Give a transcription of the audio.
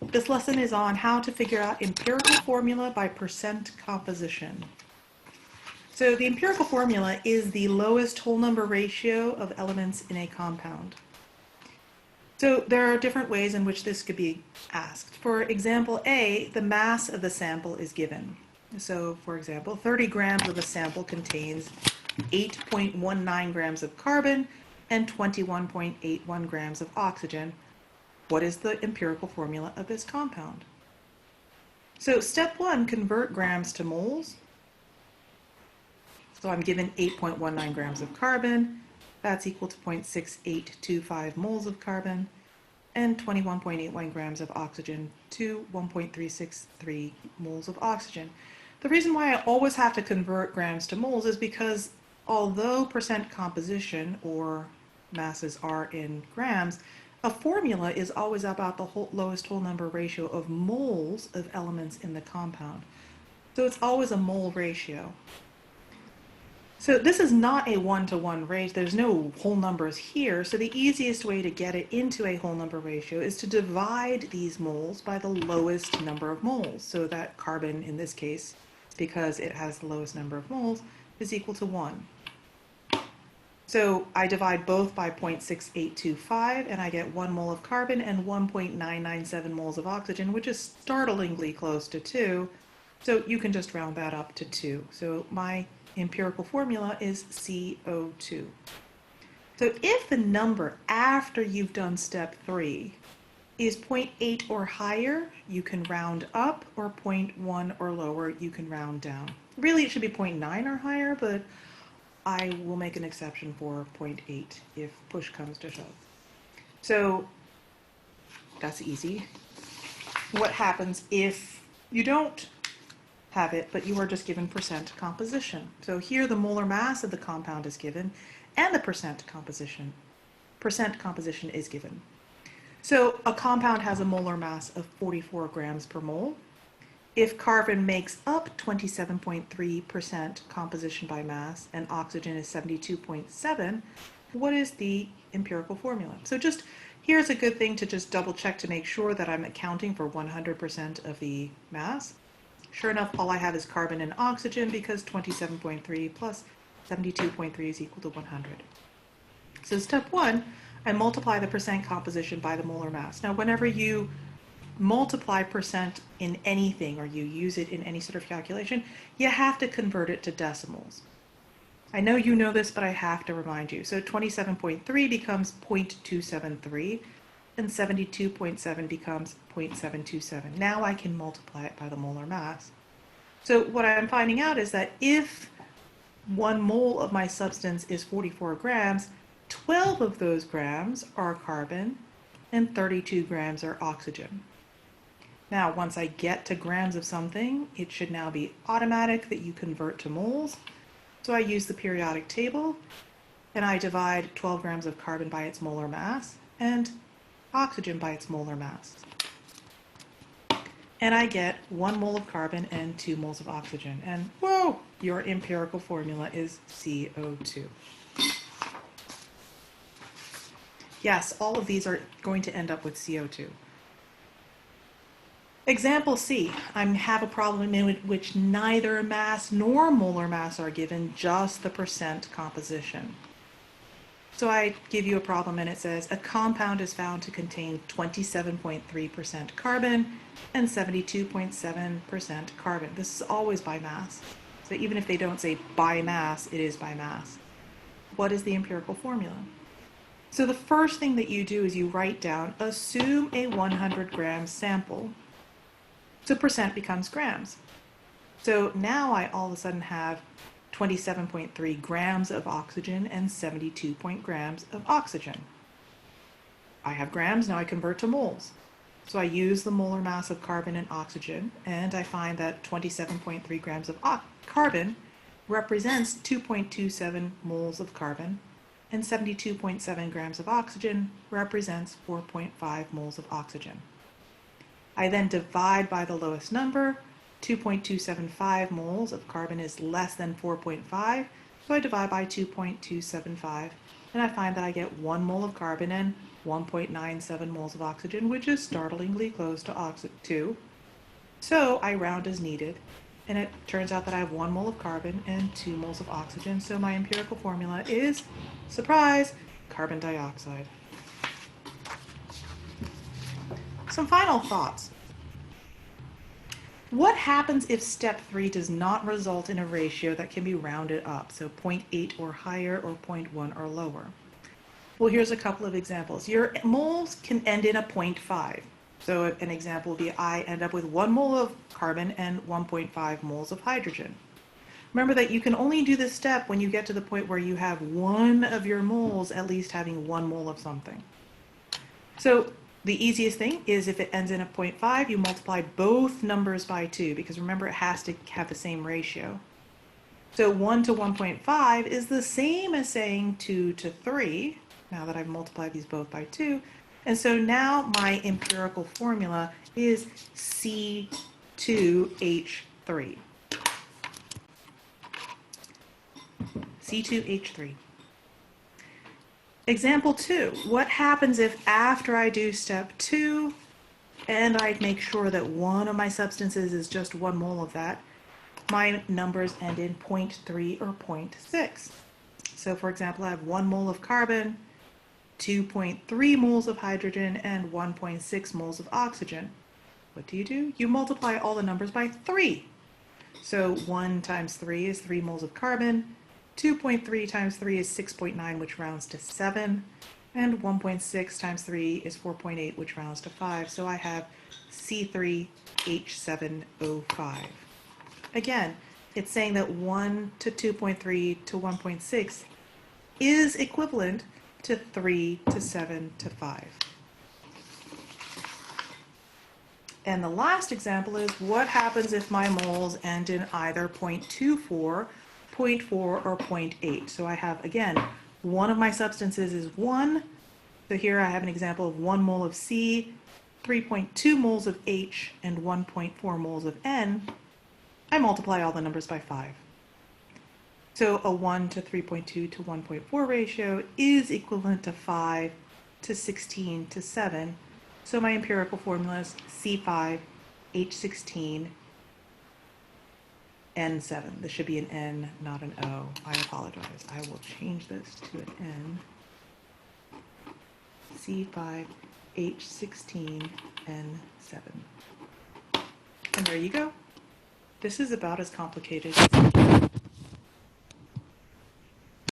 This lesson is on how to figure out empirical formula by percent composition. So the empirical formula is the lowest whole number ratio of elements in a compound. So there are different ways in which this could be asked. For example A, the mass of the sample is given. So for example, 30 grams of a sample contains 8.19 grams of carbon and 21.81 grams of oxygen. What is the empirical formula of this compound? So step one, convert grams to moles. So I'm given 8.19 grams of carbon. That's equal to 0.6825 moles of carbon and 21.81 grams of oxygen to 1.363 moles of oxygen. The reason why I always have to convert grams to moles is because although percent composition or masses are in grams, a formula is always about the lowest whole number ratio of moles of elements in the compound. So it's always a mole ratio. So this is not a one-to-one ratio. There's no whole numbers here. So the easiest way to get it into a whole number ratio is to divide these moles by the lowest number of moles. So that carbon, in this case, because it has the lowest number of moles, is equal to 1. So I divide both by 0.6825 and I get 1 mole of carbon and 1.997 moles of oxygen, which is startlingly close to 2. So you can just round that up to 2. So my empirical formula is CO2. So if the number after you've done step 3 is 0.8 or higher, you can round up, or 0.1 or lower, you can round down. Really, it should be 0.9 or higher, but I will make an exception for 0.8 if push comes to shove. So that's easy. What happens if you don't have it, but you are just given percent composition? So here the molar mass of the compound is given and the percent composition is given. So a compound has a molar mass of 44 grams per mole. If carbon makes up 27.3% composition by mass and oxygen is 72.7, what is the empirical formula? So just here's a good thing to just double check to make sure that I'm accounting for 100% of the mass. Sure enough, all I have is carbon and oxygen because 27.3 plus 72.3 is equal to 100. So step one, I multiply the percent composition by the molar mass. Now, whenever you multiply percent in anything or you use it in any sort of calculation, you have to convert it to decimals. I know you know this, but I have to remind you. So 27.3 becomes 0.273 and 72.7 becomes 0.727. Now I can multiply it by the molar mass. So what I'm finding out is that if 1 mole of my substance is 44 grams, 12 of those grams are carbon and 32 grams are oxygen. Now, once I get to grams of something, it should now be automatic that you convert to moles. So I use the periodic table and I divide 12 grams of carbon by its molar mass and oxygen by its molar mass. And I get 1 mole of carbon and 2 moles of oxygen. And whoa, your empirical formula is CO2. Yes, all of these are going to end up with CO2. Example C, I have a problem in which neither mass nor molar mass are given, just the percent composition. So I give you a problem and it says a compound is found to contain 27.3% carbon and 72.7% carbon. This is always by mass. So even if they don't say by mass, it is by mass. What is the empirical formula? So the first thing that you do is you write down, assume a 100 gram sample. So percent becomes grams. So now I all of a sudden have 27.3 grams of oxygen and 72 grams of oxygen. I have grams, now I convert to moles. So I use the molar mass of carbon and oxygen, and I find that 27.3 grams of carbon represents 2.27 moles of carbon, and 72.7 grams of oxygen represents 4.5 moles of oxygen. I then divide by the lowest number. 2.275 moles of carbon is less than 4.5, so I divide by 2.275, and I find that I get 1 mole of carbon and 1.97 moles of oxygen, which is startlingly close to 2. So I round as needed, and it turns out that I have 1 mole of carbon and 2 moles of oxygen. So my empirical formula is, surprise, carbon dioxide. Some final thoughts. What happens if step 3 does not result in a ratio that can be rounded up, so 0.8 or higher or 0.1 or lower? Well, here's a couple of examples. Your moles can end in a 0.5. So an example would be I end up with 1 mole of carbon and 1.5 moles of hydrogen. Remember that you can only do this step when you get to the point where you have one of your moles at least having 1 mole of something. So the easiest thing is if it ends in a 0.5, you multiply both numbers by 2, because remember it has to have the same ratio. So 1 to 1.5 is the same as saying 2 to 3, now that I've multiplied these both by 2. And so now my empirical formula is C2H3. C2H3. Example 2, what happens if after I do step 2 and I make sure that one of my substances is just 1 mole of that, my numbers end in 0.3 or 0.6. So for example, I have 1 mole of carbon, 2.3 moles of hydrogen, and 1.6 moles of oxygen. What do? You multiply all the numbers by 3. So 1 times 3 is 3 moles of carbon, 2.3 times 3 is 6.9, which rounds to 7, and 1.6 times 3 is 4.8, which rounds to 5. So I have C3H7O5. Again, it's saying that 1 to 2.3 to 1.6 is equivalent to 3 to 7 to 5. And the last example is what happens if my moles end in either 0.24, 0.4, or 0.8. So I have, again, one of my substances is 1. So here I have an example of 1 mole of C, 3.2 moles of H, and 1.4 moles of N. I multiply all the numbers by 5. So a 1 to 3.2 to 1.4 ratio is equivalent to 5 to 16 to 7. So my empirical formula is C5H16 N7. This should be an N, not an O. I apologize. I will change this to an N. C5H16 N7. And there you go. This is about as complicated as